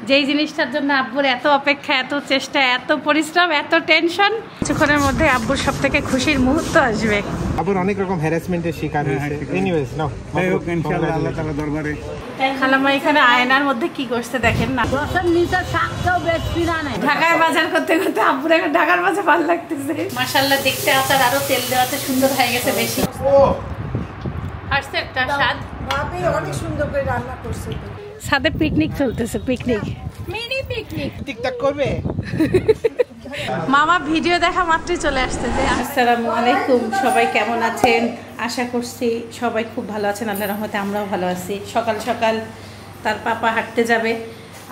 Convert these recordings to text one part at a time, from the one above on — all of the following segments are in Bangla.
যেই জিনিসটার জন্য আব্বুর এত অপেক্ষা, এত চেষ্টা, এত পরিশ্রম, এত টেনশন, কিছুক্ষণের মধ্যে আব্বুর সবথেকে খুশির মুহূর্ত আসবে। আব্বুর অনেক রকম হ্যারাসমেন্টের শিকার হয়েছে। এনিওয়েজ নাও, ইনশাআল্লাহ আল্লাহ তাআলা দরবারে। খালাম্মা এখানে আয়নার মধ্যে কি করছে দেখেন না। ঢাকায় বাজার করতে করতে আব্বুর এখন ঢাকার বাজার ভালো লাগতেছে। মাশাআল্লাহ দেখতে আচার আরো তেল দেওয়াতে সুন্দর হয়ে গেছে বেশি। আসছে একটা স্বাদ। ভাবি অনেক সুন্দর করে রান্না করছে। সাথে পিকনিক চলতেছে, পিকনিক, মিনি পিকনিক। টিকটক করবে? মামা ভিডিও দেখা মাত্রই চলে আসছে যে আসসালামু আলাইকুম, সবাই কেমন আছেন? আশা করছি সবাই খুব ভালো আছেন, আল্লাহর রহমতে আমরাও ভালো আছি। সকাল সকাল তার পাপা হাঁটতে যাবে,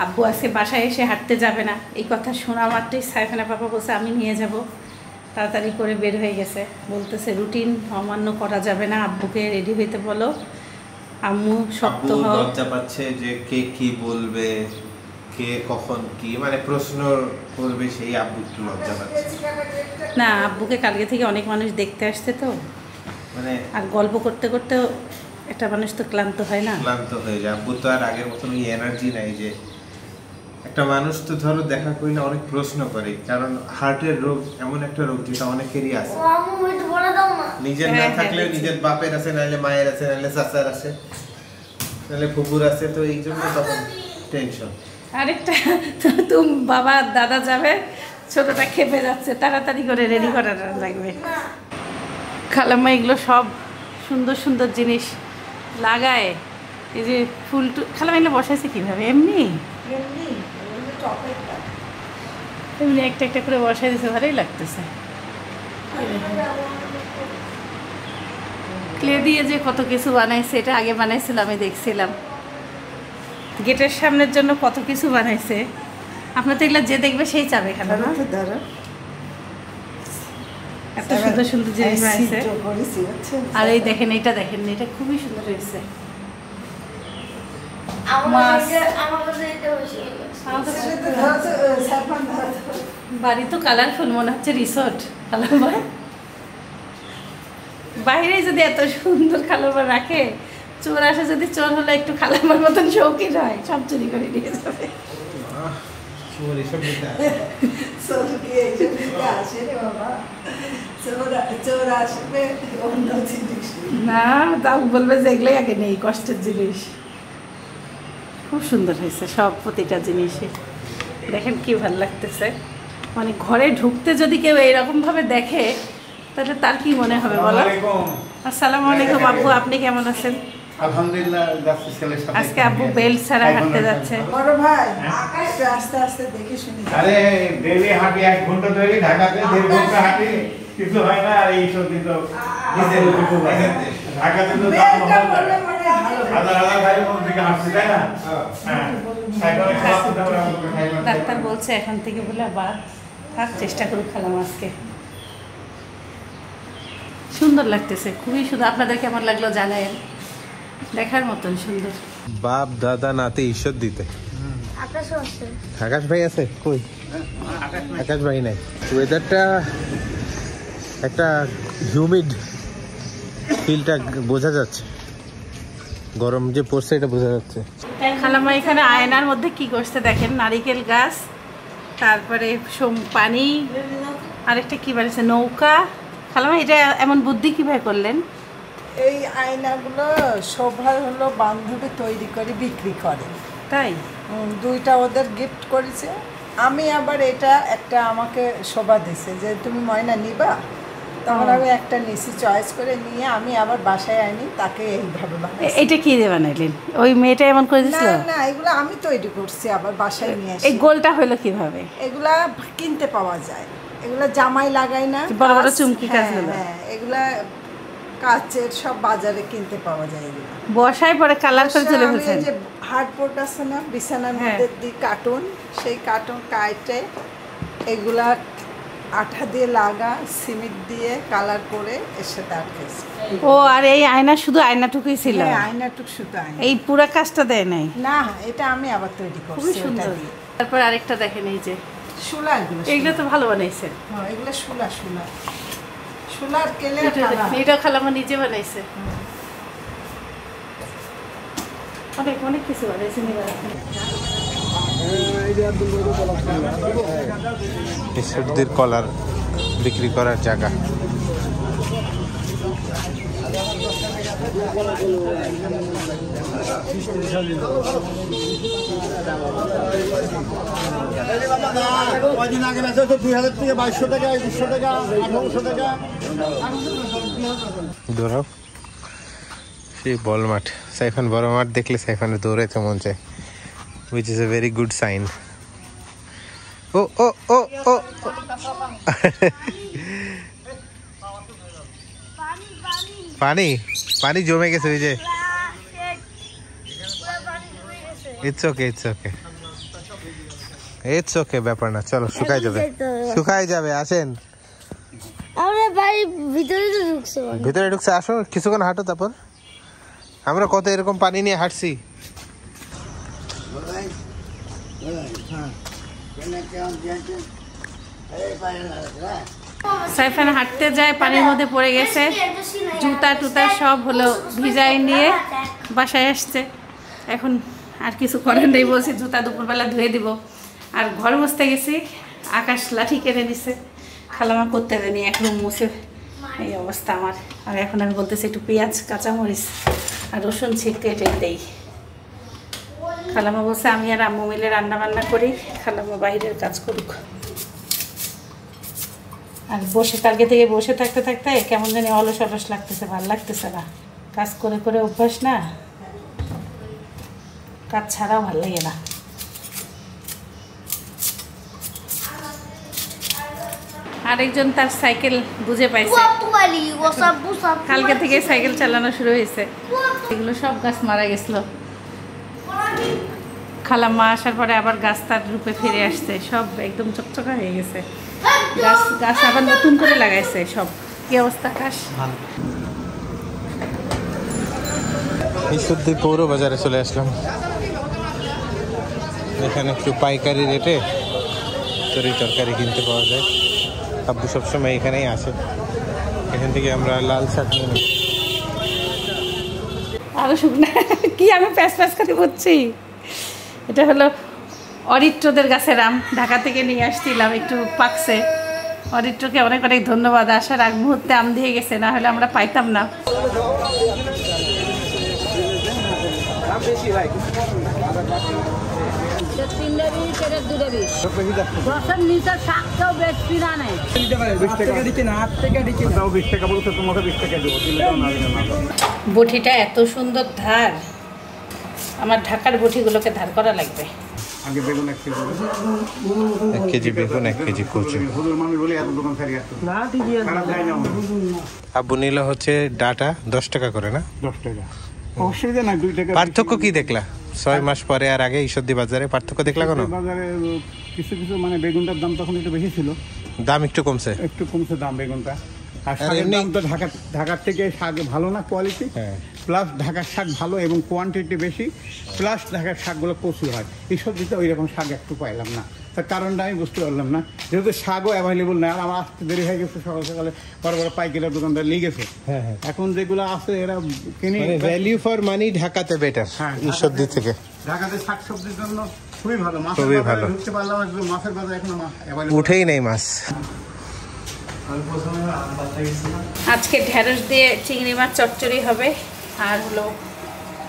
আব্বু আজকে বাসায় এসে হাঁটতে যাবে না, এই কথা শোনা মাত্রই সাইফানা পাপা বলছে আমি নিয়ে যাব। তাড়াতাড়ি করে বের হয়ে গেছে, বলতেছে রুটিন অমান্য করা যাবে না, আব্বুকে রেডি হইতে বলো। আম্মু শক্ত হও। লজ্জা পাচ্ছে যে কে কি বলবে, কে কখন কি মানে প্রশ্ন করবে, সেই আব্বু একটু লজ্জা পাচ্ছে। না, আব্বুকে কালকে থেকে অনেক মানুষ দেখতে আসছে তো, মানে আর গল্প করতে করতেও একটা মানুষ তো ক্লান্ত হয় না, ক্লান্ত হয়ে যায়। আব্বু তো আর আগের মতন ওই এনার্জি নাই যে একটা মানুষ তো ধরো দেখা করি না অনেক প্রশ্ন করে, কারণ হার্টের রোগ এমন একটা রোগ যেটা অনেকেরই আছে। নিজের না থাকলেও নিজের বাপের আছে, নাহলে মায়ের আছে, নাহলে চাচার আছে, নাহলে ফুপুর আছে, তো এই জন্য তখন টেনশন। আরেকটা তুমি বাবা দাদা যাবে, ছোটটা খেপে যাচ্ছে, তাড়াতাড়ি করে রেডি করা লাগবে। খালাম্মা এগুলো সব সুন্দর সুন্দর জিনিস লাগায়, এই যে ফুল খালাম্মা এগুলো বসাইছে কীভাবে? এমনি এমনি একটা একটা করে বসাই দিয়েছে, ভালোই লাগতেছে। ক্লে দিয়ে যে কত কিছু বানাইছে, এটা আগে বানাইছিল আমি দেখছিলাম। গেটের সামনের জন্য কত কিছু বানাইছে, আপনার তো এগুলো যে দেখবে সেই চাবে খেলা না। এত সুন্দর সুন্দর জিনিস বানাইছে। আর এই দেখেন, এটা দেখেন, এটা খুবই সুন্দর হয়েছে। বাড়ি তো কালারফুল, মনে হচ্ছে রিসোর্ট। খালাম্মা বাইরে যদি এত সুন্দর খালাম্মা রাখে, চোর আসে যদি, চোর হলে একটু খালাম্মার মতন শৌখিন হয়, সব চুরি করে নিয়ে যাবে। না, তাও বলবে যে এগুলোই আগে নেই, কষ্টের জিনিস। খুব সুন্দর হয়েছে সব, প্রতিটা জিনিসই দেখেন কি ভালো লাগতেছে। মানে ঘরে ঢুকতে যদি কেউ এইরকম ভাবে দেখে তাহলে তার কি মনে হবে বলো? আসসালামু আলাইকুম আব্বু, আপনি কেমন আছেন? আলহামদুলিল্লাহ। আজকে আব্বু বেল্ট ছাড়া হাঁটতে যাচ্ছে। বড় ভাই আস্তে আস্তে দেখে শুনি। আরে ডেইলি হাঁটি 1 ঘন্টা ধরে, ঢাকাতে 1.5 ঘন্টা হাঁটি, কিছু হয় না। আর এই সব দিন তো ঢাকাতে তো হাজার হাজার গাড়ি কোন দিকে হাঁটছে, তাই না? ডাক্তার বলছে এখন থেকে বলে আবার থাক, চেষ্টা করুক খালাম। আজকে সুন্দর লাগতেছে, খুবই সুন্দর। আপনাদের কেমন লাগলো জানায়েন, দেখার মতন সুন্দর। বাপ দাদা নাতে ঈশ্বর দিতে। আকাশ ভাই আছে কই? আকাশ ভাই নাই। ওয়েদারটা একটা হিউমিড, ফিলটা বোঝা যাচ্ছে, গরম যে পড়ছে এটা বোঝা যাচ্ছে। খালাম্মা এখানে আয়নার মধ্যে কি করছে দেখেন, নারিকেল গাছ, তারপরে পানি, আরেকটা কি বানিয়েছে, নৌকা। খালাম্মা এটা এমন বুদ্ধি কিভাবে করলেন? এই আয়নাগুলো শোভার হলো বান্ধবী তৈরি করে বিক্রি করে, তাই 2টা ওদের গিফট করেছে। আমি আবার এটা একটা আমাকে শোভা দিছে যে তুমি ময়না নিবা, তখন আমি একটা নিছি, চয়েস করে নিয়ে আমি আবার বাসায় আনি, তাকে এইভাবে বানাইছি। এটা কি দিয়ে বানাইলেন? ওই মেয়েটা এমন করে দিছিল? না, এগুলো আমি তৈরি করছি, আবার বাসায় নিয়ে আসি। এই গোলটা হলো কিভাবে? এগুলা কিনতে পাওয়া যায়, এগুলা জামাই লাগাই না, বড় বড় চুমকি কাজগুলো। হ্যাঁ, এগুলা কাচের সব বাজারে কিনতে পাওয়া যায়। এগুলো বসায় পরে কালার করে চলে ফেলছেন। যে হার্ডবোর্ড আছে না বিছানার মধ্যে দিয়ে কার্টুন, সেই কার্টুন কাটে এগুলা আঠা দিয়ে লাগা, সিমেন্ট দিয়ে কালার করে এর সাথে আটকেছে। ও, আর এই আয়না শুধু আয়নাটুকুই ছিল? হ্যাঁ, আয়নাটুকু শুধু আয়না, এই পুরো কাজটা দেয় নাই? না, এটা আমি আবার তৈরি করছি। খুবই সুন্দর। তারপর আরেকটা দেখেন, এই যে শুলা, এগুলো তো ভালো বানাইছে। হ্যাঁ, এগুলো শুলার কেলে। এটা খালাম্মা নিজে বানাইছে, অনেক অনেক কিছু বানাইছে। সর্দির কলার বিক্রি করার জায়গা। কদিন আগে আছে তো 2000 থেকে 2200 টাকা 2100 টাকা 1800 টাকা। দৌড়াও সেই বল মাঠ, সাইফান বড় মাঠ দেখলে সাইফানের দৌড়াইতে মন চায়, which is a very good sign. ও ও ও ও পানি পানি জমে গেছে ওই যে। It's okay it's okay it's okay, ব্যাপার না, চলো শুকাই যাবে শুকাই যাবে। আসেন আমরা বাড়ি ভিতরে তো ঢুকছে, ভিতরে ঢুকছে, আসো কিছুক্ষণ হাঁটো, তারপর আমরা কত এরকম পানি নিয়ে হাঁটছি। সাইফান হাঁটতে যায়, পানির মধ্যে পড়ে গেছে, জুতা টুতা সব হলো ভিজাই নিয়ে বাসায় আসছে। এখন আর কিছু করেন নেই, বলছি জুতা দুপুরবেলা ধুয়ে দিব। আর ঘর মুছতে গেছি, আকাশ লাঠি কেড়ে নিছে, খালামা করতে দেয়নি, এখন মুছে এই অবস্থা আমার। আর এখন আমি বলতেছি একটু পেঁয়াজ কাঁচামরিচ আর রসুন কেটে দেই। খালামা বলছে আমি আর আম্মু মিলে রান্না বান্না করি, খালামা বাইরের কাজ করুক। আর বসে কালকে থেকে বসে থাকতে থাকতে কেমন জানি অলস অলস লাগতেছে, ভালো লাগতেছে না। কাজ করে করে অভ্যাস না, কাজ ছাড়াও ভালো লাগে না। আরেকজন তার সাইকেল বুঝে পাইছে, কালকে থেকে সাইকেল চালানো শুরু হয়েছে। এগুলো সব গাছ মারা গেছিল, খালাম্মা আসার পরে আবার গাছ তার রূপে ফিরে আসছে, সব একদম চকচকা হয়ে গেছে। গাছ গাছ আবার নতুন করে লাগাইছে সব। কি অবস্থা কাশ? ঈশ্বরদী পৌর বাজারে চলে আসলাম। এখানে একটু পাইকারি রেটে তরকারি কিনতে পাওয়া যায়। আব্বু সবসময় এখানেই আসে, এখান থেকে আমরা লাল শাক নিয়ে নেব। আরো শুকনা কি আমি প্যাঁচ প্যাঁচ করে বলছি। এটা হলো অরিত্রদের গাছের আম, ঢাকা থেকে নিয়ে আসছিলাম, একটু পাকছে। অরিত্রকে অনেক অনেক ধন্যবাদ, আসার আগ মুহূর্তে আম দিয়ে গেছে, না হলে আমরা পাইতাম না। বটিটা এত সুন্দর ধার, আমার ঢাকার বটিগুলোকে ধার করা লাগবে। আগে বেগুন 1 কেজি বেগুন 1 কেজি কচু। আব্বু নিল হচ্ছে ডাটা 10 টাকা করে, না 10 টাকা অসুবিধা না, 2 টাকা। পার্থক্য কি দেখলা 6 মাস পরে আর আগে ঈশ্বরদী বাজারে পার্থক্য দেখলা? কোনো বাজারে কিছু কিছু মানে বেগুনটার দাম তখন একটু বেশি ছিল, দাম একটু কমছে দাম বেগুনটা। আর শাকের দাম তো ঢাকার থেকে শাক ভালো না কোয়ালিটি, প্লাস ঢাকার শাক ভালো এবং কোয়ান্টিটি বেশি, প্লাস ঢাকার শাকগুলো প্রচুর হয়। এইসব দিতে ওই রকম শাক একটু পাইলাম না, তার কারণটা আমি বুঝতে পারলাম না, যেহেতু শাকও অ্যাভেলেবল না। আর আমার আসতে দেরি হয়ে গেছে, সকাল সকালে বড় বড় পাইকারের দোকানদার নিয়ে গেছে। এখন যেগুলো আছে এরা কিনে, ভ্যালু ফর মানি ঢাকাতে বেটার ঈশ্বরদী থেকে। ঢাকাতে শাকসবজির জন্য খুবই ভালো, খুবই ভালো। ঢুকতে পারলাম, মাছের বাজার এখনো উঠেই নেই মাছ। আজকে ঢেঁড়স দিয়ে চিংড়ি মাছ চচ্চড়ি হবে, আর হলো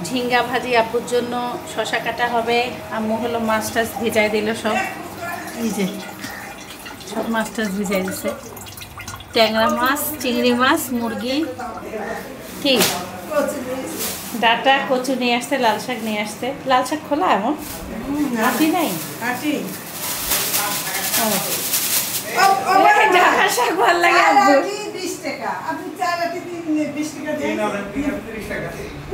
ঝিঙ্গা ভাজি, আব্বুর জন্য শশা কাটা হবে। আম্মু হলো মাছ টাছ ভিজাই দিল সব, এই যে সব মাছ টাছ ভিজাই দিছে। ট্যাংরা মাছ, চিংড়ি মাছ, মুরগি, কি ডাটা, কচু নিয়ে আসতে, লাল শাক নিয়ে আসতে। লাল শাক খোলা এমন আটি নাই, ঢাকার শাক ভালো লাগে আব্বু। 20 টাকা, আপনি 4 আটি 20 টাকা দেন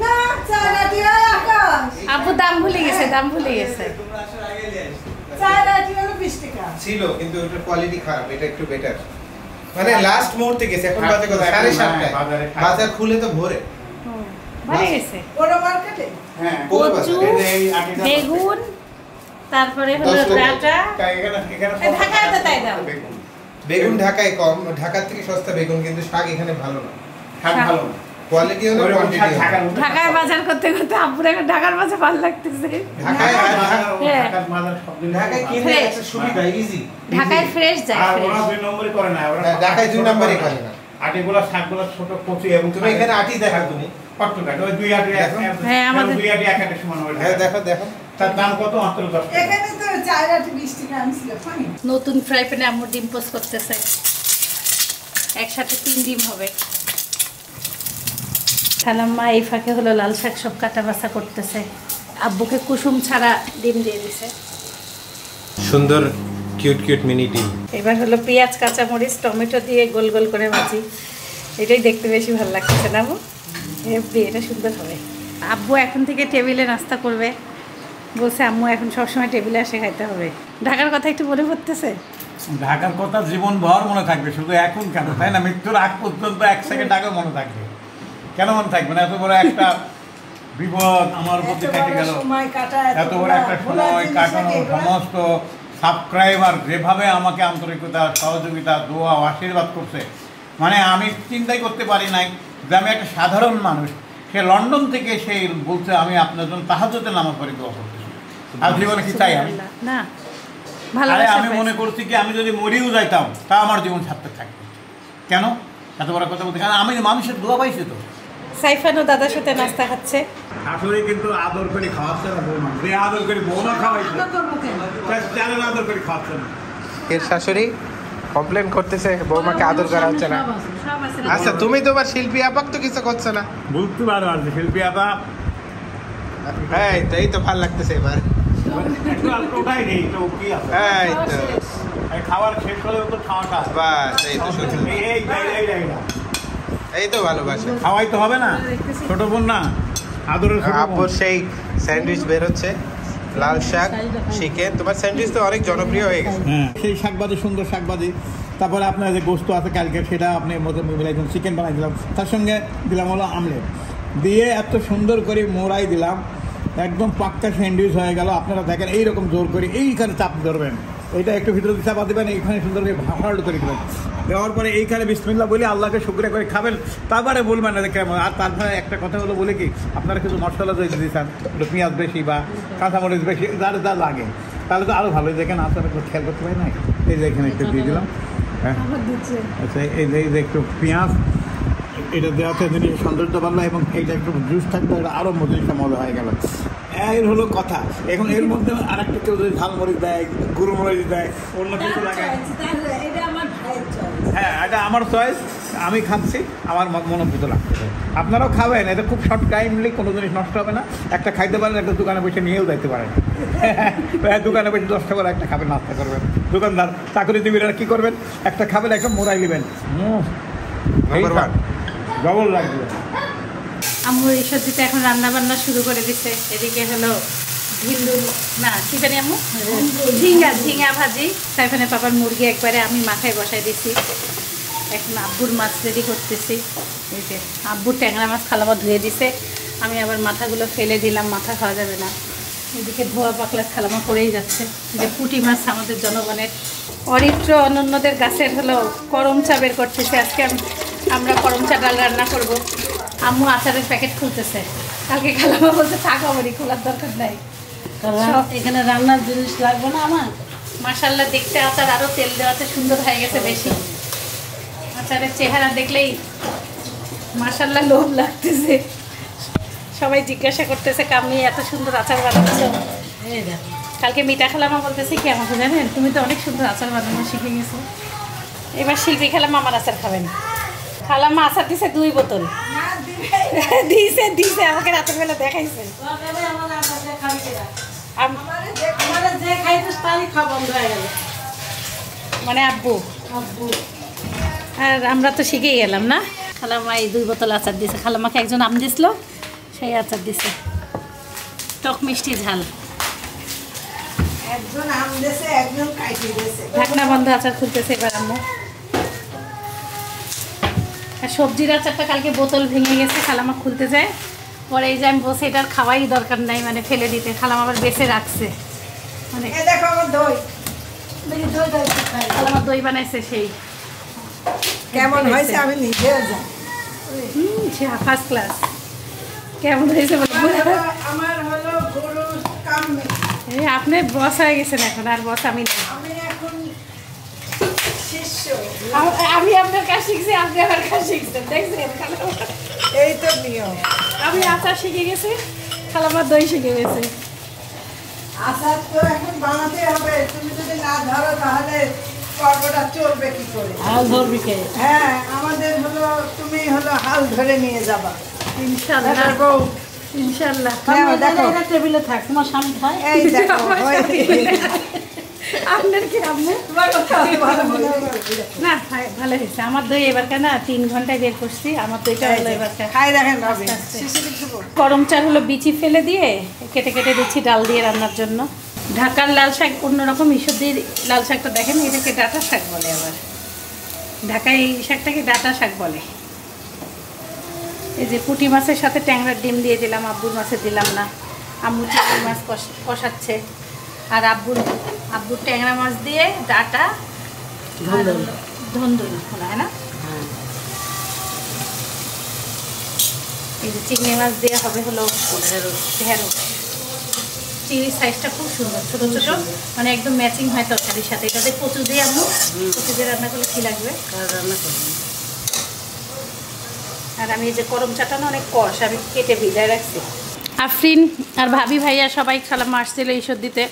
না, 4 আটি আকাশ। আব্বু দাম ভুলে গেছে, দাম ভুলে গেছে। 4 আটি হলো 20 টাকা ছিল, কিন্তু ওটার কোয়ালিটি খারাপ, এটা একটু বেটার। মানে লাস্ট মুহূর্তে গেছে, এখন বাজে কত 7:30, বাজার খুলে তো ভোরে ভরে গেছে। বড় মার্কেটে কচু, বেগুন, তারপরে হলো ডাটা। ঢাকায় তো তাই দাম, বেগুন ঢাকায় কম, ঢাকার থেকে সস্তা বেগুন, কিন্তু শাক এখানে ভালো না। শাক ভালো না, কোয়ালিটি হলো কোয়ান্টিটি। ঢাকায় বাজার করতে করতে আব্বুর এখন ঢাকার বাজার ভালো লাগতেছে। ঢাকায় ঢাকায় কিনে একটা সুবিধা ইজি। ঢাকায় ফ্রেশ যায়। আর ওরা 2 নম্বরই করে না, ওরা ঢাকায় 2 নম্বরই করে না। আটিগুলো শাকগুলো ছোট কচি এবং তুমি এখানে আটি দেখা তুমি কট্টকাট ওই 2 আটি হ্যাঁ আমাদের 2 আটি এক সমান হবে। হ্যাঁ দেখো দেখো তার দাম কত? মাত্র 10 টাকা। এখানে তো 4 আটি 20 টাকা আনছিল ফাইন। নতুন ফ্রাই প্যানে আম্মু ডিম পোস্ট করতেছে, একসাথে 3 ডিম হবে। খালাম্মা এই ফাঁকে হলো লাল শাক সব কাটা বাছা করতেছে, আব্বুকে কুসুম ছাড়া ডিম দিয়ে দিছে। সুন্দর কিউট কিউট মিনি ডিম। এবার হলো পেঁয়াজ কাঁচামরিচ টমেটো দিয়ে গোল গোল করে ভাজি, এটাই দেখতে বেশি ভালো লাগছে না আব্বু? এটা সুন্দর হবে। আব্বু এখন থেকে টেবিলে নাস্তা করবে বলছে, আম্মু এখন সবসময় টেবিলে এসে খাইতে হবে। ঢাকার কথা একটু মনে পড়তেছে? ঢাকার কথা জীবনভর মনে থাকবে, শুধু এখন কেন তাই না, মৃত্যুর আগ পর্যন্ত 1 সেকেন্ড আগে মনে থাকবে। কেন মনে থাকবে না? এত বড় একটা বিপদ আমার প্রতি কেটে গেল, এত বড় একটা সময় কাটানো, সমস্ত সাবস্ক্রাইবার যেভাবে আমাকে আন্তরিকতা সহযোগিতা দোয়া আশীর্বাদ করছে, মানে আমি চিন্তাই করতে পারি নাই যে আমি একটা সাধারণ মানুষ, সে লন্ডন থেকে সে বলছে আমি আপনার জন্য তাহাজ্জুদের নামাজ পড়ে দোয়া করতেছি। আর জীবনে কি চাই আমি? না ভালো। আমি মনে করছি কি আমি যদি মরিও যাইতাম তা আমার জীবন সার্থক থাকবে। কেন এত বড় কথা বলতে? কারণ আমি মানুষের দোয়া পাইছি তো। সাইফানও দাদার সাথে নাস্তা খাচ্ছে। শাশুড়ি কিন্তু আদর করে খাওয়াচ্ছে না বৌমা, যে আদর করে বৌমা খাওয়াইছে তার আদর করে খাওয়াচ্ছে না। এর শাশুড়ি কমপ্লেন করতেছে বৌমাকে আদর করা হচ্ছে না। আচ্ছা তুমি তো আবার শিল্পী আপাক তো কিছু করছো না। বুঝতে পারো আর শিল্পী আপা এই তো ভালো লাগতেছে এবার। একটু ওটাই নেই তো কি আছে? এই তো খাবার শেষ হলেও তো খাওয়াটা বাস, এই তো সুন্দর, এই তো ভালোবাসা। খাওয়াই তো হবে না, ছোট বোন না আদরের ছোট বোন। আপুর সেই স্যান্ডউইচ বের হচ্ছে, লাল শাক চিকেন। তোমার স্যান্ডউইচ তো অনেক জনপ্রিয় হয়ে গেছে। হ্যাঁ সেই শাকবাজি, সুন্দর শাকবাজি। তারপরে আপনার যে গোস্ত আছে কালকে, সেটা আপনি মধ্যে মিলাইছেন, চিকেন বানাই দিলাম, তার সঙ্গে দিলাম হলো আমলেট দিয়ে এত সুন্দর করে মোড়াই দিলাম, একদম পাক্কা স্যান্ডউইচ হয়ে গেল। আপনারা দেখেন এইরকম জোর করে এইখানে চাপ ধরবেন, এইটা একটু ভিতরে চাপা দেবেন, এইখানে সুন্দর করে ভালো করে দেবেন, দেওয়ার পরে এইখানে বিসমিল্লাহ বলে আল্লাহকে শুকরিয়া করে খাবেন। তারপরে বলবেন না যে কেমন। আর তারপরে একটা কথা হলো বলে কি, আপনারা কিছু মশলা যদি দিয়েছেন, পেঁয়াজ বেশি বা কাঁচামরিচ বেশি যার যা লাগে, তাহলে তো আরও ভালো। দেখেন আপনারা একটু খেয়াল করতে পারি নাই, এই যে এখানে একটু দিয়ে দিলাম। হ্যাঁ আচ্ছা, এই যে একটু পেঁয়াজ এটা দেওয়াতে জিনিস সৌন্দর্য বাড়লো, এবং এইটা একটু জুস থাকবে, এটা আরও জিনিসটা মজা হয়ে গেল। এর হলো কথা। এখন এর মধ্যে আর একটা কেউ যদি ঝালমরিচ দেয়, গুঁড়োমরিচ দেয়, অন্য কিছু লাগায়, হ্যাঁ এটা আমার চয়েস, আমি খাচ্ছি, আমার মনোভূত লাগছে। আপনারাও খাবেন, এটা খুব শর্ট টাইমলি, কোনো জিনিস নষ্ট হবে না। একটা খাইতে পারেন, একটা দোকানে বসে নিয়েও যাইতে পারেন। দোকানে বসে 10 টাকা একটা খাবেন, নাস্তা করবেন। দোকানদার চাকরিজীবীরা কী করবেন, একটা খাবেন, একটা মোড়াই নেবেন, ডবল লাগবে। আম্মু এই সবজিতে এখন রান্না বান্না শুরু করে দিচ্ছে। এদিকে হলো ভিন্ডু না কি জানি আম্মু, ঝিঙ্গা ভাজি। সাইফানে পাপার মুরগি একবারে আমি মাথায় বসাই দিচ্ছি। এখন আব্বুর মাছ রেডি করতেছি। এই যে আব্বুর ট্যাংরা মাছ খালামা ধুয়ে দিছে, আমি আবার মাথাগুলো ফেলে দিলাম, মাথা খাওয়া যাবে না। এদিকে ধোয়া পাকলা খালামা করেই যাচ্ছে। যে পুঁটি মাছ আমাদের জনগণের অরিত্র অনন্যদের গাছের হলো করম চা বের করতেছে। আজকে আমরা করম চা ডাল রান্না করব। আম্মু আচারের প্যাকেট খুলতেছে, কালকে খালামা বলতে থাকাবারই খোলার দরকার নাই, এখানে রান্নার জিনিস লাগবে না আমার। মাশাআল্লাহ দেখতে আচার আরও তেল দেওয়াতে সুন্দর হয়ে গেছে বেশি। আচারের চেহারা দেখলেই মাশাআল্লাহ লোভ লাগতেছে। সবাই জিজ্ঞাসা করতেছে কামি এত সুন্দর আচার বানাচ্ছ। কালকে মিঠা খালামা বলতেছে কি আমাকে, জানেন তুমি তো অনেক সুন্দর আচার বানানো শিখে গেছো। এবার শিল্পী খালামা আমার আচার খাবেন। খালামা আচার দিছে 2 বোতল, দিছে আমাকে রাতের বেলা দেখাইছে। মানে আব্বু আর আমরা তো শিখেই গেলাম না। খালামা এই 2 বোতল আচার দিছে। খালামাকে একজন আম দিছিল, সেই আচার দিছে, টক মিষ্টি ঝাল। একজন আম দিয়েছে, একজন কাইটি দিয়েছে। ঢাকনা বন্ধ আচার খুলতেছে এবার আম্মু। আর সবজির আচারটা কালকে বোতল ভেঙে গেছে, খালামা খুলতে যায়। পরে এই যে আমি বসে এটার খাওয়াই দরকার নাই, মানে ফেলে দিতে, খালামা আবার বেঁচে রাখছে। মানে দেখো আমার দই, খালামা দই বানাইছে, সেই কেমন হয়েছে আমি নিজেও জানি। খুশি, ফার্স্ট ক্লাস। কেমন হয়েছে আমার হলো গরু কামে। এই আপনি বস হয়ে গেছেন এখন, আর বস আমি না। আমি এখন শিষ্য। আমি আপনার কাজ শিখছি, আপনি আমার কাজ শিখছেন, দেখছেন? এই তো নিয়ম। আমি আচার শিখে গেছি, খালামার দই শিখে গেছে। আচার তো এখন বানাতে হবে, তুমি যদি না ধরো তাহলে পর্বটা চলবে কি করে? হাল ধরবি কে? হ্যাঁ, আমাদের হলো তুমি হলো হাল ধরে নিয়ে যাবা ইনশাআল্লাহ বউ। ইনশাআল্লাহ। হ্যাঁ, দেখো টেবিলে থাক, তোমার স্বামী খায়। এই দেখো আপনার কি আম্মু? না ভালো হয়েছে আমার দই। এবার কেন 3 ঘন্টায় বের করছি, আমার দইটা হলো এবার। খাই দেখেন ভাবি। গরম চাল হলো বিচি ফেলে দিয়ে কেটে কেটে দিচ্ছি ডাল দিয়ে রান্নার জন্য। ঢাকার লাল শাক অন্যরকম, ঈশ্বরদীর লাল শাকটা দেখেন, এটাকে ডাঁটা শাক বলে। আবার ঢাকায় এই শাকটাকে ডাঁটা শাক বলে। এই যে পুঁটি মাছের সাথে ট্যাংরার ডিম দিয়ে দিলাম, আব্বুর মাছের দিলাম না। আম্মু চিংড়ি মাছ কষাচ্ছে, আর আব্বুর ট্যাংরা মাছ দিয়ে ডাঁটা ধন্দুল হয় না। এই যে চিংড়ি মাছ দিয়ে হবে হলো ঢেঁড়স। চিংড়ির সাইজটা খুব সুন্দর, ছোট ছোট, মানে একদম ম্যাচিং হয় তরকারির সাথে। এটাতে কচু দিয়ে আম্মু, কচু দিয়ে রান্না করলে কি লাগবে? রান্না করবো। আর আমি এই যে করম চাটানো অনেক কষ, আমি কেটে ভিজায় রাখছি। আফরিন আর ভাবি ভাইয়া সবাই খালাম্মা আসছিল ঈশ্বর দিতে,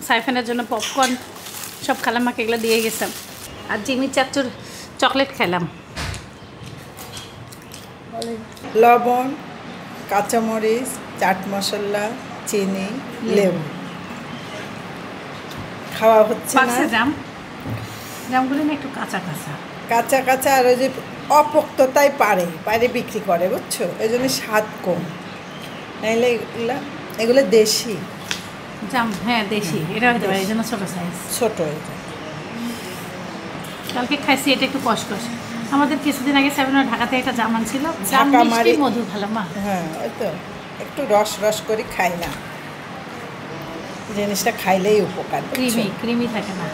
সাইফানের জন্য পপকর্ন সব খালাম্মাকে এগুলো দিয়ে গেছিলাম। আর জিমির চাচুর চকলেট খেলাম। লবণ, কাঁচামরিচ, চাট মশলা, চিনি, লেবু খাওয়া হচ্ছে না। জামগুলো না একটু কাঁচা কাঁচা কাঁচা কাঁচা, আর ওই যে অপোক্ততাই পারে বিক্রি করে, বুঝছো? এই জন্য স্বাদ কম। নাইলে এগুলো দেশি জাম। হ্যাঁ দেশি, এটা হতে পারে, এই জন্য ছোটো সাইজ, ছোট এটা। কালকে খাইছি, এটা একটু কষকষ। আমাদের কিছুদিন আগে সেভেনের ঢাকাতে একটা জাম আনছিল, ঢাকা মারি মধু খালাম্মা। হ্যাঁ, ওই তো একটু রস রস করে খাই না, জিনিসটা খাইলেই উপকার। ক্রিমি থাকে না।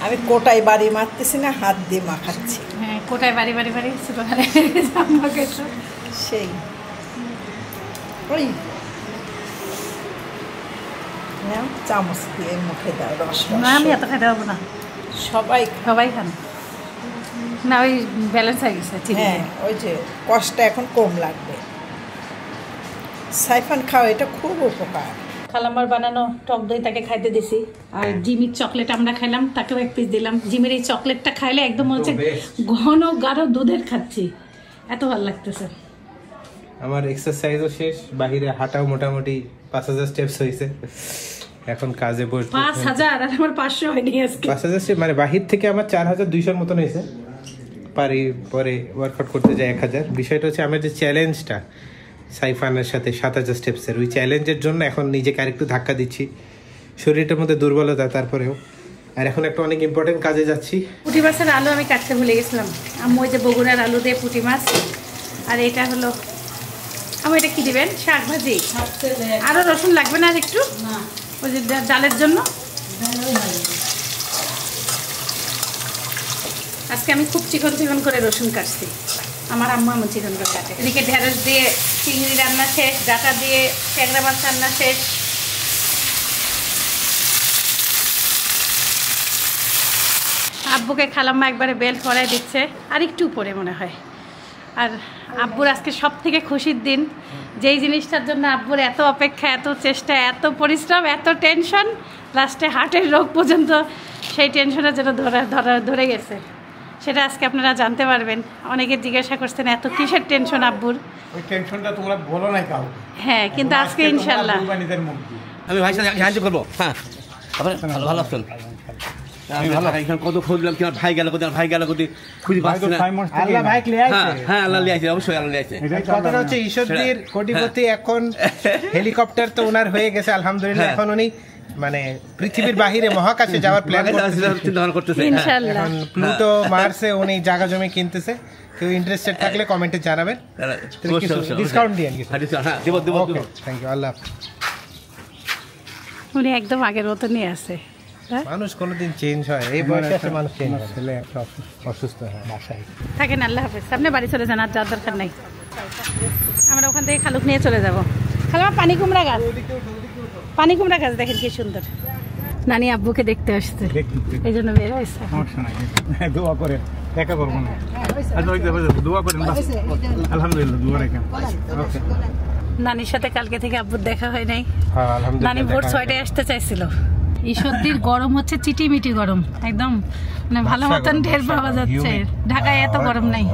আমি কোটায় বাড়ি মারতেছি না, হাত দিয়ে মাখাচ্ছি। হ্যাঁ, কোটায় বাড়ি ছোটখানে জাম মাখাচ্ছ সেই। ওই চামচ দিয়ে মুখে দাও রস। না আমি এত খাইতে পারবো না। সবাই খান না, ওই ব্যালেন্স হয়ে গেছে। হ্যাঁ, ওই যে কষ্ট এখন কম লাগবে। সাইফান খাও, এটা খুব উপকার। খালাম্মার বানানো টক দই তাকে খাইতে দিছি, আর জিমির চকলেট আমরা খাইলাম, তাকেও 1 পিস দিলাম। জিমির এই চকলেটটা খাইলে একদম হচ্ছে ঘন গাঢ় দুধের খাচ্ছি, এত ভালো লাগতেছে। আমার এক্সারসাইজও শেষ, বাহিরে হাঁটাও মোটামুটি 5000 স্টেপস হয়েছে। এখন কাজে বসে 5000, আর আমার 500 হয়নি আজকে। 5000 স্টেপ মানে বাহির থেকে আমার 4200 মতন হয়েছে। পারি পরে ওয়ার্কআউট করতে যাই 1000। বিষয়টা হচ্ছে আমার যে চ্যালেঞ্জটা সাইফানের সাথে 7000 স্টেপসের, ওই চ্যালেঞ্জের জন্য এখন নিজেকে আরেকটু ধাক্কা দিচ্ছি। শরীরটার মধ্যে দুর্বলতা, তারপরেও। আর এখন একটা অনেক ইম্পর্টেন্ট কাজে যাচ্ছি। পুঁটি মাছের আলু আমি কাটতে ভুলে গেছিলাম। আম্মু ওই যে বগুড়ার আলু দিয়ে পুঁটি মাছ, আর এটা হলো আম্মু এটা কি দিবেন? শাক ভাজি। আরও রসুন লাগবে না আর একটু? ওই যে ডালের জন্য। আজকে আমি খুব চিকন চিকন করে রসুন কাটছি, আমার আম্মু এমন চিকন করে কাটে। এদিকে ঢেঁড়স দিয়ে চিংড়ি রান্না শেষ, ডাটা দিয়ে ট্যাংরা মাছ রান্না শেষ। আব্বুকে খালাম্মা একবারে বেল্ট পরাই দিচ্ছে, আর একটু উপরে মনে হয়। আর আব্বুর আজকে সব থেকে খুশির দিন, যেই জিনিসটার জন্য আব্বুর এত অপেক্ষা, এত চেষ্টা, এত পরিশ্রম, এত টেনশন, লাস্টে হার্টের রোগ পর্যন্ত, সেই টেনশনের জন্য ধরে গেছে, সেটা আজকে আপনারা জানতে পারবেন। অনেকে জিজ্ঞাসা করছেন এত কিসের টেনশন আব্বুর। ওই টেনশনটা তোমরা বলো না কাউ। হ্যাঁ, কিন্তু আজকে ইনশাল্লাহ আমি ভাই সাথে সাহায্য করবো। হ্যাঁ, ভালো ভালো আছেন? আমি ভালো। এখানে কত খুঁজলাম, তোমার ভাই গেল কোথায়, ভাই গেল কোথায়, খুঁজে পাচ্ছি না। আল্লাহ ভাই ক্লিয়ার আছে। হ্যাঁ, আল্লাহ লিয়াছে, অবশ্যই আল্লাহ লিয়াছে। কথাটা হচ্ছে ঈশ্বরদীর কোটিপতি এখন হেলিকপ্টার তো ওনার হয়ে গেছে আলহামদুলিল্লাহ। এখন উনি মানে পৃথিবীর বাহিরে মহাকাশে যাওয়ার প্ল্যান চিন্তা ভাবনা করতেছে। ইনশাআল্লাহ এখন প্লুটো মার্সে উনি জায়গা জমি কিনতেছে। কেউ ইন্টারেস্টেড থাকলে কমেন্টে জানাবেন, ডিসকাউন্ট দিয়ে। হ্যাঁ, দেব দেব। Thank you. আল্লাহ। উনি একদম আগের মতো নিয়ে আসে। মানুষ কোনোদিন চেঞ্জ হয়, এই বয়সে আসে মানুষ চেঞ্জ হয়। ছেলে অসুস্থ হয় বাসায় থাকেন। আল্লাহ হাফেজ। আপনি বাড়ি চলে যান, আর যাওয়ার দরকার নাই। আমরা ওখান থেকে খালুক নিয়ে চলে যাব। খালামা পানি কুমড়া গাছ, পানি কুমড়া গাছ দেখেন কি সুন্দর। নানি আব্বুকে দেখতে আসছে, এই জন্য বের হয়েছে। দোয়া করে দেখা করবো না, দোয়া করেন আলহামদুলিল্লাহ, দোয়া রেখে। নানির সাথে কালকে থেকে আব্বুর দেখা হয় নাই। নানি ভোর 6টায় আসতে চাইছিল। এই সর্দির গরম হচ্ছে চিটিমিটি গরম, একদম মানে ভালো মতন ঢের পাওয়া যাচ্ছে। ঢাকায় এত গরম নাই,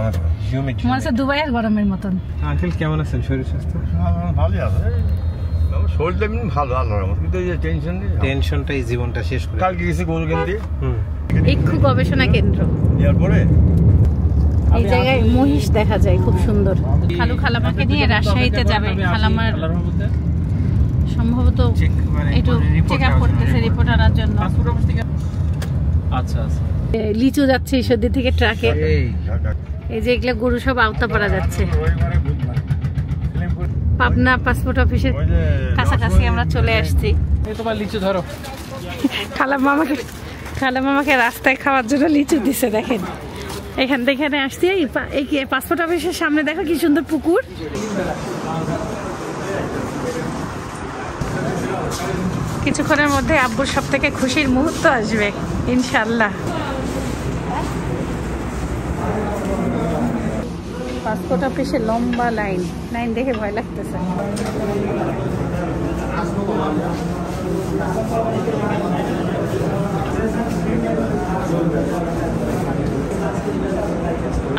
মনে হচ্ছে দুবাইয়ের গরমের মতন। আঙ্কেল কেমন আছেন? শরীর স্বাস্থ্য ভালোই আছে, শরীরটা ভালো, আল্লাহর রহমতে। কিন্তু এই যে টেনশনটাই জীবনটা শেষ করে। কালকে গেছি গরু কিনতে, ইক্ষু গবেষণা কেন্দ্র। এরপরে এই জায়গায় মহিষ দেখা যায় খুব সুন্দর। খালু খালামাকে নিয়ে রাজশাহীতে যাবে। খালামার সম্ভবত একটু চেক আপ করতেছে, রিপোর্ট আনার জন্য। আচ্ছা আচ্ছা, লিচু যাচ্ছে ঈশ্বরদী থেকে ট্রাকে। এই যে এগুলো গরু সব আওতাপাড়া যাচ্ছে। পাবনা পাসপোর্ট অফিসের কাছাকাছি আমরা চলে আসছি। এই তোমার লিচু ধরো। খালামামাকে রাস্তায় খাওয়ার জন্য লিচু দিছে। দেখেন এখান থেকে আসছি, এই পাসপোর্ট অফিসের সামনে দেখো কি সুন্দর পুকুর। কিছুক্ষণের মধ্যে আব্বুর সব থেকে খুশির মুহূর্ত আসবে ইনশাল্লাহ। পাসপোর্ট অফিসে লম্বা লাইন দেখে ভয় লাগতেছে।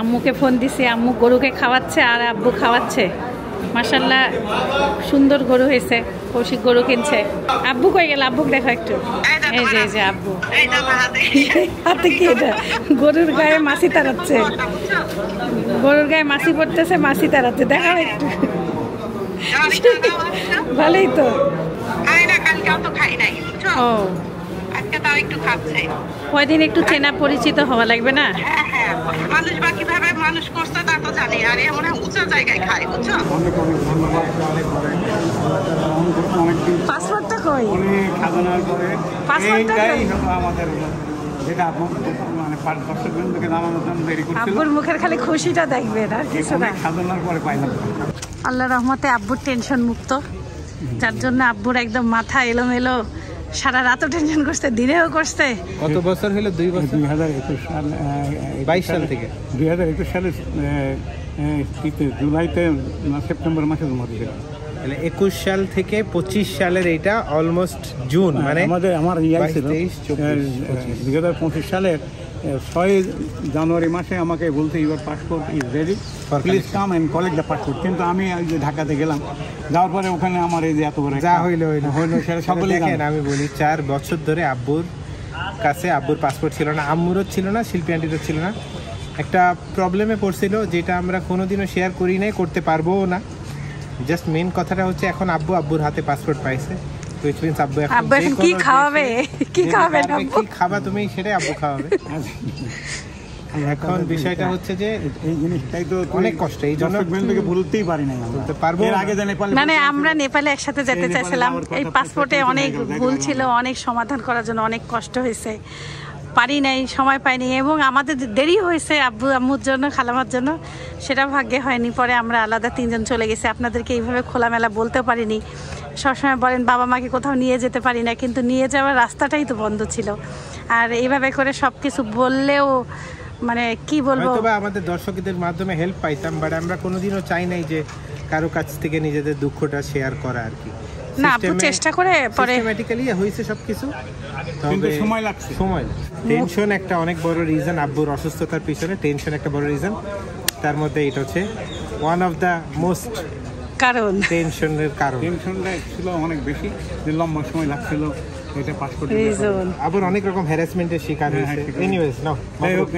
আম্মুকে ফোন দিছি, আম্মু গরুকে খাওয়াচ্ছে আর আব্বু খাওয়াচ্ছে। মাশাআল্লাহ সুন্দর গরু হয়েছে। কৌশিক গরু কিনছে। আব্বু কই গেল? আব্বুকে দেখো একটু। এই যে আব্বু হাতে কি এটা? গরুর গায়ে মাছি তাড়াচ্ছে, গরুর গায়ে মাছি পড়তেছে, মাছি তাড়াচ্ছে। দেখাও একটু। ভালোই তো। ও কয়দিন একটু চেনা পরিচিত হওয়া লাগবে না? মানুষ বা কিভাবে মানুষ করছে তা তো জানি, আর এমন উঁচু জায়গায় খায়, বুঝছো? পাসপোর্টটা কই? খাজানার পরে পাসপোর্টটা কই? আমাদের যেটা মানে দর্শকবৃন্দকে জানানোর জন্য দেরি করছিল। আব্বুর মুখের খালি খুশিটা দেখবেন আর কিছু না। খাজানার পরে পাইলাম। আল্লাহর রহমতে আব্বুর টেনশন মুক্ত, যার জন্য আব্বুর একদম মাথা এলোমেলো। সারা রাতও টেনশন করছে, দিনেও করছে। কত বছর হলো? 2 বছর। 2021 সাল, 22 সাল থেকে 2021 সালে জুলাইতে না সেপ্টেম্বর মাসে জন্ম দিয়েছিল। তাহলে 21 সাল থেকে 25 সালের এইটা অলমোস্ট জুন, মানে আমার ইয়া ছিল 2025 সালের 6 জানুয়ারি মাসে আমাকে বলতে your passport is ready, please come and collect the passport. কিন্তু আমি যে ঢাকাতে গেলাম, যাওয়ার পরে ওখানে আমার এই যে এত বড় যা হইলো সেটা সকলে দেখেন। আমি বলি 4 বছর ধরে আব্বুর কাছে আব্বুর পাসপোর্ট ছিল না, আম্মুরও ছিল না, শিল্পী আন্টিরও ছিল না। একটা প্রবলেমে পড়ছিল যেটা আমরা কোনোদিনও শেয়ার করি নাই, করতে পারবোও না। জাস্ট মেন কথাটা হচ্ছে এখন আব্বুর হাতে পাসপোর্ট পাইছে। আব্বু এখন কি খাওয়াবে? কি খাওয়াবেন আব্বু? কি খাবা তুমি সেটাই আব্বু খাওয়াবে। এখন বিষয়টা হচ্ছে যে এই জিনিসটাই তো অনেক কষ্ট, এই জন্য বলতেই পারি না, বলতে পারবো। এর আগে মানে আমরা নেপালে একসাথে যেতে চাইছিলাম, এই পাসপোর্টে অনেক ভুল ছিল, অনেক সমাধান করার জন্য অনেক কষ্ট হয়েছে, পারি নাই, সময় পাইনি, এবং আমাদের দেরি হয়েছে আব্বু আম্মুর জন্য, খালামার জন্য, সেটা ভাগ্যে হয়নি। পরে আমরা আলাদা 3 জন চলে গেছি। আপনাদেরকে এইভাবে খোলামেলা বলতেও পারিনি। সবসময় বলেন বাবা মাকে কোথাও নিয়ে যেতে পারি না, কিন্তু নিয়ে যাওয়ার রাস্তাটাই তো বন্ধ ছিল। আর এইভাবে করে সব কিছু বললেও মানে কি বলবো, আমাদের দর্শকদের মাধ্যমে হেল্প পাইতাম, বাট আমরা কোনোদিনও চাই নাই যে কারো কাছ থেকে নিজেদের দুঃখটা শেয়ার করা আর কি। না আপু চেষ্টা করে পরে সিস্টেম্যাটিক্যালি হয়েছে সবকিছু, কিন্তু সময় লাগছে। টেনশন একটা অনেক বড় রিজন, আব্বুর অসুস্থতার পিছনে টেনশন একটা বড় রিজন। তার মধ্যে এটা হচ্ছে ওয়ান অফ দ্য মোস্ট কারণ, টেনশনের কারণ। টেনশনটা ছিল অনেক বেশি, যে লম্বা সময় লাগছিল এটা পাসপোর্ট। আবার অনেক রকম হ্যারাসমেন্টের শিকার হয়েছে। এনিওয়েজ নাও,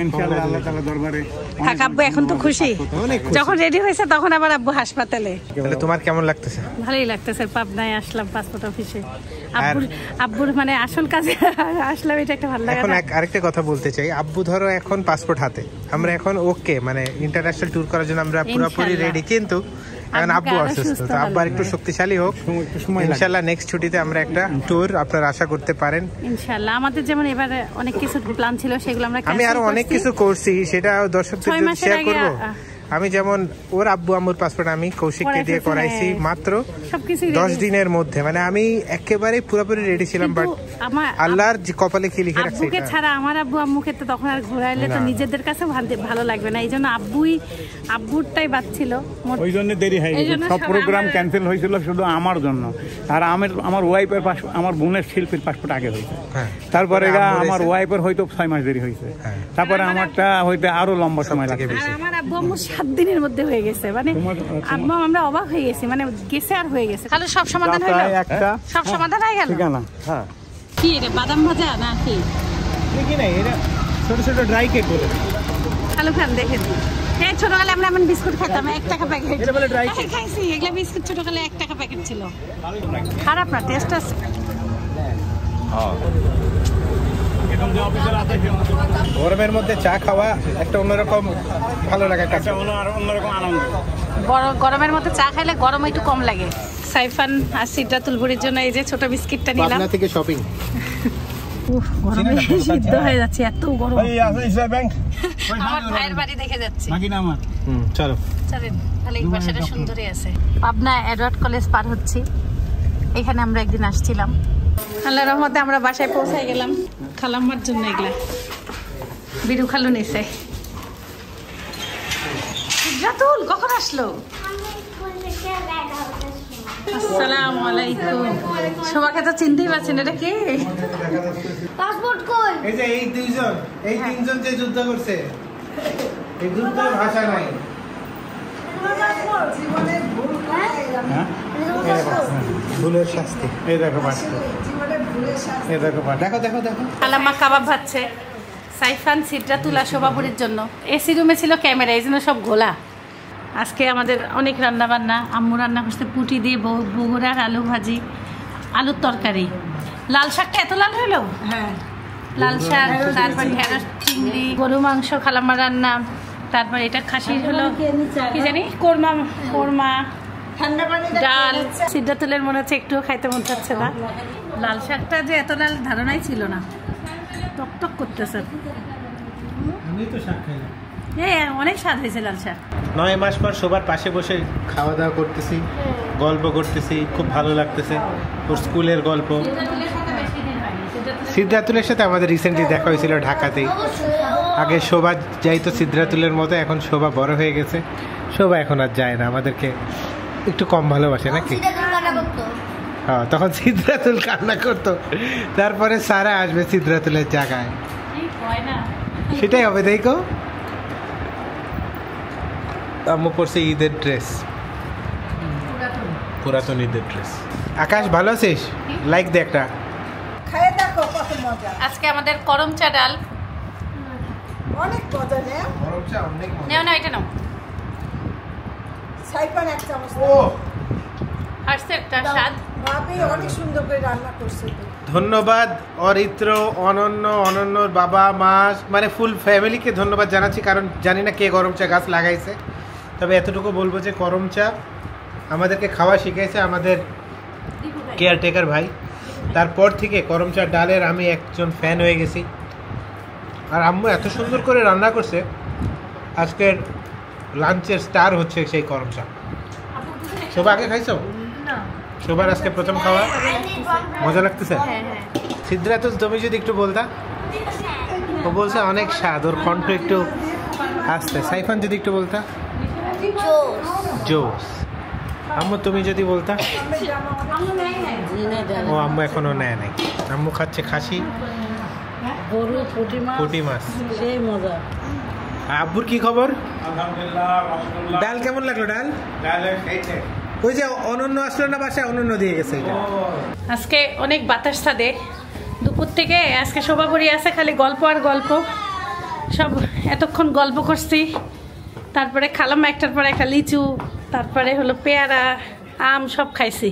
ইনশাআল্লাহ আল্লাহ তাআলার দরবারে থাক। আব্বু এখন তো খুশি, যখন রেডি হয়েছে তখন আবার আব্বু হাসপাতালে। তাহলে তোমার কেমন লাগতেছে? ভালোই লাগতেছে। পাবনায় আসলাম পাসপোর্ট অফিসে, আব্বুর মানে আসল কাজে আসলাম, এটা একটা ভালো লাগে। এখন আরেকটা কথা বলতে চাই, আব্বু ধরো এখন পাসপোর্ট হাতে, আমরা এখন ওকে মানে ইন্টারন্যাশনাল ট্যুর করার জন্য আমরা পুরোপুরি রেডি, কিন্তু এখন আব্বু অসুস্থ, তো আব্বু একটু শক্তিশালী হোক। ইনশাআল্লাহ নেক্সট ছুটিতে আমরা একটা ট্যুর আপনারা আশা করতে পারেন ইনশাআল্লাহ। আমাদের যেমন এবারে অনেক কিছু প্ল্যান ছিল, সেগুলো আমরা আমি আরো অনেক কিছু করছি, সেটা দর্শকদের সাথে শেয়ার করব। আমি যেমন ওর আব্বু আম্মুর পাসপোর্ট আমি কৌশিককে দিয়ে করাইছি মাত্র 10 দিনের মধ্যে, মানে আমি একেবারে পুরোপুরি রেডি ছিলাম, বাট আল্লাহর কপালে কি লিখে রাখছে আব্বুকে ছাড়া আমার আব্বু আম্মুকে তো তখন আর ঘোরাইলে তো নিজেদের কাছে ভালো লাগবে না, এই জন্য আব্বুরটাই বাচ্ছিল, ওই জন্য দেরি হয়ে গেছে। সব প্রোগ্রাম ক্যান্সেল হয়েছিল শুধু আমার জন্য, আর আমার ওয়াইফের আমার বোনের শিল্পীর পাসপোর্ট আগে হয়েছে, তারপরে আমার ওয়াইফের হয়তো 6 মাস দেরি হয়েছে, তারপরে আমারটা হয়তো আরো লম্বা সময় লাগে। আমার আব্বু আম্মু 7 দিনের মধ্যে হয়ে গেছে, মানে আব্বু আমরা অবাক হয়ে গেছি, মানে গেছে আর হয়ে গেছে। খালি সব সমাধান হলো, সব সমাধান হয়ে গেল। হ্যাঁ কি রে বাদাম ভাজা না কি? কি না এরা ছোট ছোট ড্রাই কেক বলে খালু খান দেখেন, এই ছোটকালে আমরা এমন বিস্কুট খেতাম 1 টাকা প্যাকেট, এটা বলে ড্রাই কেক খাইছি, এগুলা বিস্কুট ছোটকালে 1 টাকা প্যাকেট ছিল। খারাপ না, টেস্ট আছে। হ্যাঁ গরমের মধ্যে চা খাওয়া একটা অন্যরকম ভালো লাগে, একটা অন্যরকম আনন্দ। গরমের মধ্যে চা খাইলে গরম একটু কম লাগে। সাইফান আর সিদ্ধাতুল বুড়ির জন্য এই যে ছোট বিস্কিটটা নিলাম, পাবনা থেকে শপিং। গরমে সিদ্ধ হয়ে যাচ্ছে, এত গরম। আমার ভাইয়ের বাড়ি দেখে যাচ্ছি, চলো চলেন, তাহলে এই বাসাটা সুন্দরই আছে। পাবনা এডওয়ার্ড কলেজ পার হচ্ছি, এখানে আমরা একদিন আসছিলাম। আল্লাহর রহমতে আমরা বাসায় পৌঁছায় গেলাম। খালাম্মার জন্য এগুলা বিরু খালু নিছে। সিদ্ধাতুল কখন আসলো? আসসালামু আলাইকুম। সবাইকে তো চিনতেই পারছেন, এটা কে? পাসপোর্ট কই? এই যে এই দুইজন, এই তিনজন যে যুদ্ধ করছে, এই যুদ্ধের ভাষা নাই। ভুলের শাস্তি। এই দেখো পাসপোর্ট, এই দেখো দেখো দেখো দেখো। খালাম্মা কাবাব ভাজছে। সাইফান সিদ্ধাতুল আর শোভাপুরীর জন্য এসি রুমে ছিল ক্যামেরা, এই জন্য সব গোলা। আজকে আমাদের অনেক রান্না বান্না। আম্মু রান্না করছে পুঁটি দিয়ে বগুড়ার আলু ভাজি, আলুর তরকারি। লাল শাকটা এত লাল হলো? হ্যাঁ, লাল শাক, তারপর ঢেঁড়স চিংড়ি, গরু মাংস খালাম্মা রান্না, তারপর এটা খাসির হলো কি জানি কোরমা, ডাল। সিদ্ধাতুলের মনে হচ্ছে একটুও খাইতে মন চাচ্ছে না। লাল শাকটা যে এত লাল ধারণাই ছিল না, টকটক করতেছে। আমি তো শাক খাই না। হ্যাঁ, অনেক স্বাদ হয়েছে লাল শাক। 9 মাস পর সবার পাশে বসে খাওয়া দাওয়া করতেছি, গল্প করতেছি, খুব ভালো লাগতেছে। ওর স্কুলের গল্প। সিদ্ধাতুলের সাথে আমাদের রিসেন্টলি দেখা হয়েছিল ঢাকাতেই। আগে শোভা যাইতো সিদ্ধাতুলের মতো, এখন শোভা বড় হয়ে গেছে, শোভা এখন আর যায় না, আমাদেরকে একটু কম ভালোবাসে নাকি? হ্যাঁ, তখন সিদ্ধাতুল কান্না করতো, তারপরে সারা আসবে সিদ্ধাতুলের জায়গায়, সেটাই হবে। দেখো আম্মু পড়ছে ঈদের ড্রেস, পুরাতন ঈদের ড্রেস। আকাশ ভালো আছিস? লাইক দে একটা। খাইয়ে দেখো কত মজা। আজকে আমাদের করম চা ডাল, অনেক মজা। নেও না, এটা নাও। সাইফান এক চামচ। আসছে একটা স্বাদ। ভাবি অনেক সুন্দর করে রান্না করছে। ধন্যবাদ অরিত্র, অনন্যর বাবা মা, মানে ফুল ফ্যামিলিকে ধন্যবাদ জানাচ্ছি, কারণ জানি না কে গরম চা গাছ লাগাইছে, তবে এতটুকু বলবো যে গরম চা আমাদেরকে খাওয়া শিখাইছে আমাদের কেয়ারটেকার ভাই। তারপর থেকে গরম চা ডালের আমি একজন ফ্যান হয়ে গেছি। আর আম্মু এত সুন্দর করে রান্না করছে, আজকের লাঞ্চের স্টার হচ্ছে সেই গরম চা। শোভা আগে খাইছো? শোভার আজকে প্রথম খাওয়া, মজা লাগতেছে? সিদ্ধাতুল তুমি যদি একটু বলতা। ও বলছে অনেক স্বাদ, ওর কণ্ঠ একটু আসছে। সাইফান যদি একটু বলতা। জোস। আম্মু তুমি যদি বলতা। ও আম্মু এখনো নেয় নাই, আম্মু খাচ্ছে খাসি, পুঁটি মাছ। সেই মজা। আব্বুর কি খবর? ডাল কেমন লাগলো? ডাল ওই যে অনন্য আসলো না বাসায়, অনন্য দিয়ে গেছে। আজকে অনেক বাতাস ছাদে, দুপুর থেকে আজকে শোভাপুরি আছে, খালি গল্প আর গল্প। সব এতক্ষণ গল্প করছি, তারপরে খালাম্মা একটার পর একটা লিচু, তারপরে হলো পেয়ারা, আম সব খাইছি।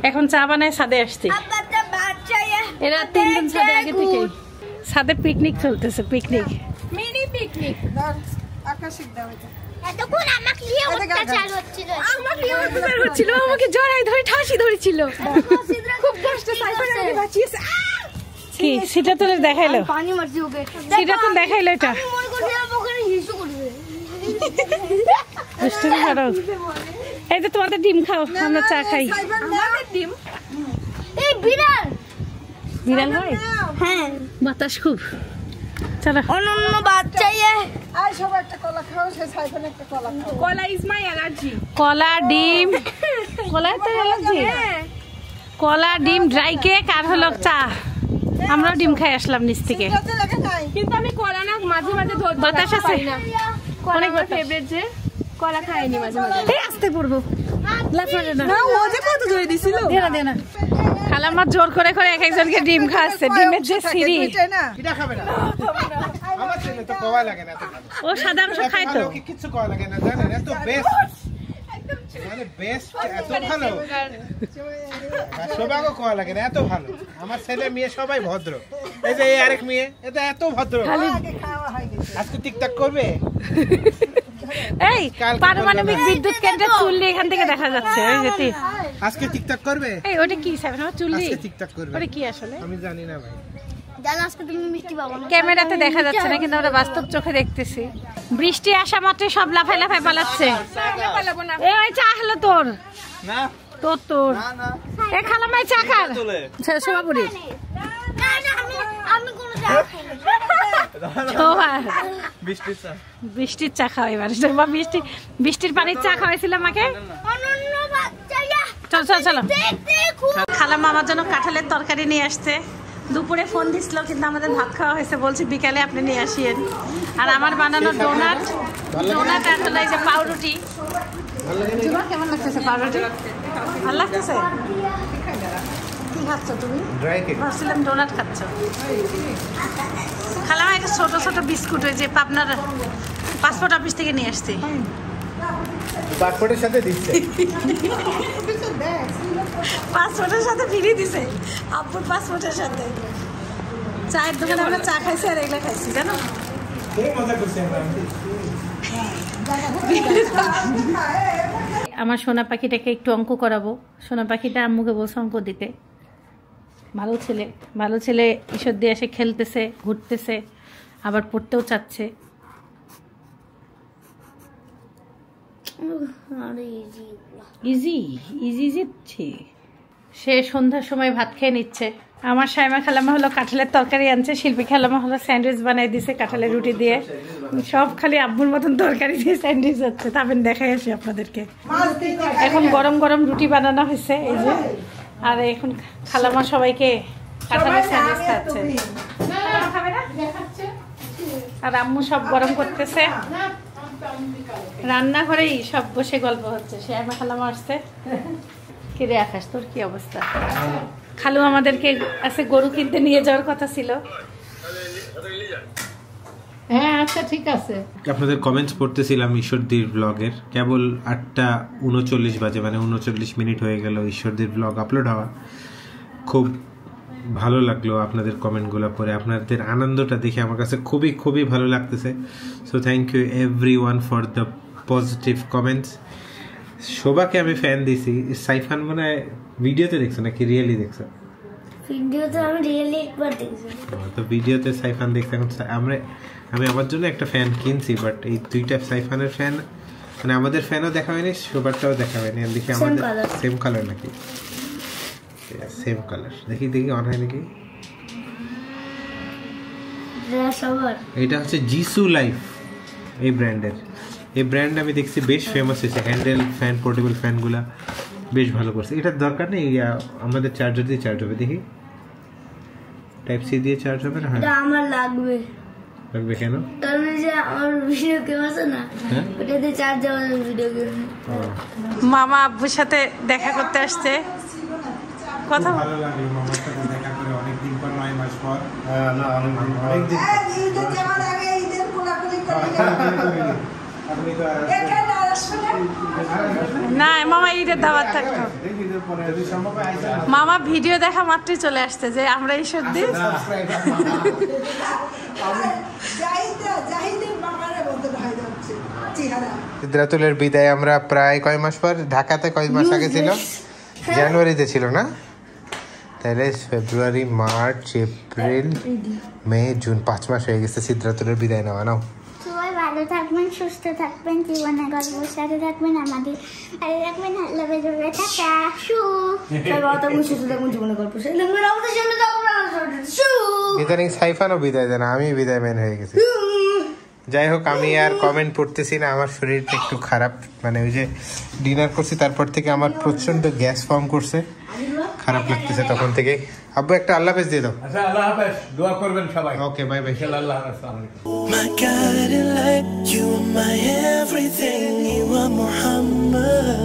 এখন চা বানায় ছাদে আসছি। এরা 3 দিন ছাদে আগে থেকে ছাদে পিকনিক চলতেছে, পিকনিক, মিনি পিকনিক। আকাশিক দাও এটা। এতক্ষণ আমাকে নিয়ে অত্যাচার হচ্ছিল, আমাকে জড়াই ধরে ঠাসি ধরেছিল, খুব কষ্ট। সাইফান আমাকে বাঁচিয়েছে। কি সিদ্ধাতুল দেখাইলো? পানি মারছি ওকে। সিদ্ধাতুল দেখাইলো এটা। মনে করছিলাম ওখানে হিসু করবে। এই যে তোমাদের ডিম খাও, আমরা চা খাই। ডিম এই বিড়াল বিড়াল হয়? হ্যাঁ, বাতাস খুব। চলো অন্য বাচ্চাই আয় সব একটা কলা খাও, সে সাইফান একটা কলা খাও। কলা ইজ মাই অ্যালার্জি। কলা ডিম, কলা তো অ্যালার্জি। কলা ডিম ড্রাই কেক আর হলো চা। আমরাও ডিম খাই আসলাম নিচ থেকে। কিন্তু আমি কলা না মাঝে মাঝে ধরতে বাতাস আছে না। কলা আমার ফেভারিট, যে কলা খাইনি মাঝে মাঝে। এই আসতে পড়বো, লাফাবে না। না ও যে কত ধরে দিছিল। দে না খালাম্মা জোর করে করে এক একজনকে ডিম খাওয়াচ্ছে। ডিমের যে সিঁড়ি, এটা খাবে না। আমার ছেলে তো কওয়া লাগে না, ও সাদা অংশ খায় তো। কিছু কওয়া লাগে না, জানেন? এত বেস্ট, মানে বেস্ট, এত ভালো। সবাইকে কওয়া লাগে না, এত ভালো। আমার ছেলে মেয়ে সবাই ভদ্র। এই যে এই আরেক মেয়ে, এটা এত ভদ্র। আজকে টিকটক করবে। এই পারমাণবিক বিদ্যুৎ কেন্দ্রের চুল্লি এখান থেকে দেখা যাচ্ছে। ওই যে আজকে টিকটক করবে। এই ওটা কি সাবেন? আমার চুল্লি আজকে টিকটক করবে। ওটা কি আসলে আমি জানি না ভাই। জানো আজকে তুমি মিষ্টি পাবো না। ক্যামেরাতে দেখা যাচ্ছে না, কিন্তু আমরা বাস্তব চোখে দেখতেছি। বৃষ্টি আসা মাত্র সব লাফাই লাফাই পালাচ্ছে। এই ওই চা হলো তোর না, তোর এ খালামাই চা খার সভাপুরি না না আমি কোনো চা খাই না। বৃষ্টির চা খাওয়াই বৃষ্টির পানির চা খাওয়াইছিলাম আমাকে। অন্য বাচ্চারা চলো খালাম্মা আমার জন্য কাঁঠালের তরকারি নিয়ে আসছে। দুপুরে ফোন দিছিল, কিন্তু আমাদের ভাত খাওয়া হয়েছে। বলছি বিকালে আপনি নিয়ে আসিয়েন। আর আমার বানানো ডোনাট আর হলো এই যে পাউরুটি। কেমন লাগতেছে পাউরুটি? ভালো লাগতেছে? কি খাচ্ছ তুমি? ভাবছিলাম ডোনাট খাচ্ছ। খালাম একটা ছোট ছোট বিস্কুট, ওই যে পাবনার পাসপোর্ট অফিস থেকে নিয়ে আসছি। পাসপোর্টের সাথে দিচ্ছে, পাসপোর্টের সাথে ফিরিয়ে দিছে। আব্বুর পাসপোর্টের সাথে চায়ের দোকানে আমরা চা খাইছি আর এগুলো খাইছি, জানো? আমার সোনা পাখিটাকে একটু অঙ্ক করাবো। সোনা পাখিটা আম্মুকে বলছে অঙ্ক দিতে। ভালো ছেলে ঈশ্বর দিয়ে এসে খেলতেছে, ঘুরতেছে, আবার পড়তেও চাচ্ছে। ইজি সে সন্ধ্যার সময় ভাত খেয়ে নিচ্ছে। আমার সাইমা খালামা হলো কাঁঠালের তরকারি আনছে, শিল্পী খালামা হলো স্যান্ডউইচ বানাই দিছে কাঁঠালের রুটি দিয়ে। সব খালি আব্বুর মতন তরকারি দিয়ে স্যান্ডউইচ হচ্ছে। তারপর দেখাই আসি আপনাদেরকে। এখন গরম গরম রুটি বানানো হয়েছে এই যে, আর এখন খালামা সবাইকে কাঁঠালের স্যান্ডউইচ খাচ্ছে। আর আম্মু সব গরম করতেছে। রান্নাঘরেই সব বসে গল্প হচ্ছে। সে আমার খালামা আসছে। কিরে আকাশ, তোর কি অবস্থা? খালু আমাদেরকে আছে গরু কিনতে নিয়ে যাওয়ার কথা ছিল। হ্যাঁ আচ্ছা ঠিক আছে। আপনাদের কমেন্টস পড়তেছিলাম ঈশ্বরদীর ব্লগের। কেবল 8:39 বাজে, মানে 39 মিনিট হয়ে গেল ঈশ্বরদীর ব্লগ আপলোড হওয়া। খুব ভালো লাগলো আপনাদের কমেন্টগুলো পড়ে। আপনাদের আনন্দটা দেখে আমার কাছে খুবই খুবই ভালো লাগতেছে। So thank you everyone for the positive comments. শোভাকে আমি ফ্যান দিছি। সাইফান মনে হয় ভিডিওতে দেখছো নাকি রিয়েলি দেখছো? ভিডিওতে আমি রিয়েলি একবার দেখছি। তো ভিডিওতে সাইফান দেখতে। এখন আমি আমার জন্য একটা ফ্যান কিনছি, বাট এই দুইটা সাইফানের ফ্যান, মানে আমাদের ফ্যানও দেখা হয়নি, শোভারটাও দেখা হয়নি। দেখি আমাদের সেম কালার নাকি? Same colour. দেখি অন হয় নাকি? এটা হচ্ছে জিসু লাইফ, এই ব্র্যান্ডের। এই ব্র্যান্ড আমি দেখছি বেশ ফেমাস হয়েছে। হ্যান্ডেল ফ্যান, পোর্টেবল ফ্যানগুলা বেশ ভালো করছে। এটার দরকার নেই, আমাদের চার্জার দিয়ে চার্জ হবে। দেখি টাইপ সি দিয়ে চার্জ হবে না? হ্যাঁ আমার লাগবে কেন? কারণ যে আমার ভিডিও গেম আছে না, ওটাতে চার্জ হবে ভিডিও গেম। মামা আব্বুর সাথে দেখা করতে আসছে। কথা ভালো লাগলো মামার সাথে দেখা করে অনেকদিন পর, 9 মাস পর। না মামা ঈদের দাওয়াত থাকতো। মামা ভিডিও দেখা মাত্রই চলে আসছে যে আমরা ঈশ্বরদী। সিদ্ধাতুলের বিদায় আমরা প্রায় কয় মাস পর, ঢাকাতে কয় মাস আগে ছিল? জানুয়ারিতে ছিল না? তাহলে ফেব্রুয়ারি, মার্চ, এপ্রিল, মে, জুন, 5 মাস হয়ে গেছে সিদ্ধাতুলের বিদায় নেওয়া। নাও সবাই ভালো ভালো থাকবেন, সুস্থ থাকবেন, জীবনে গল্পের সাথে থাকবেন, আমাদের আর রাখবেন। আল্লাহ বেজবে টাটা শু জীবনে গল্পের সাথে থাকবেন, আমাদের জন্য ইদানিং সাইফানও বিদায় দেয় না, আমি বিদায় ম্যান হয়ে গেছি। যাই হোক, আমি আর কমেন্ট পড়তেছি না, আমার শরীরটা একটু খারাপ, মানে ওই যে ডিনার করছি তারপর থেকে আমার প্রচন্ড গ্যাস ফর্ম করছে, খারাপ লাগতেছে তখন থেকে। আব্বু একটা আল্লাহ হাফেজ দিয়ে দাও। আচ্ছা, আল্লাহ হাফেজ, দোয়া করবেন সবাই। ওকে, বাই বাই। আল্লাহ হাফেজ। My guiding light, you are my everything, you are Muhammad.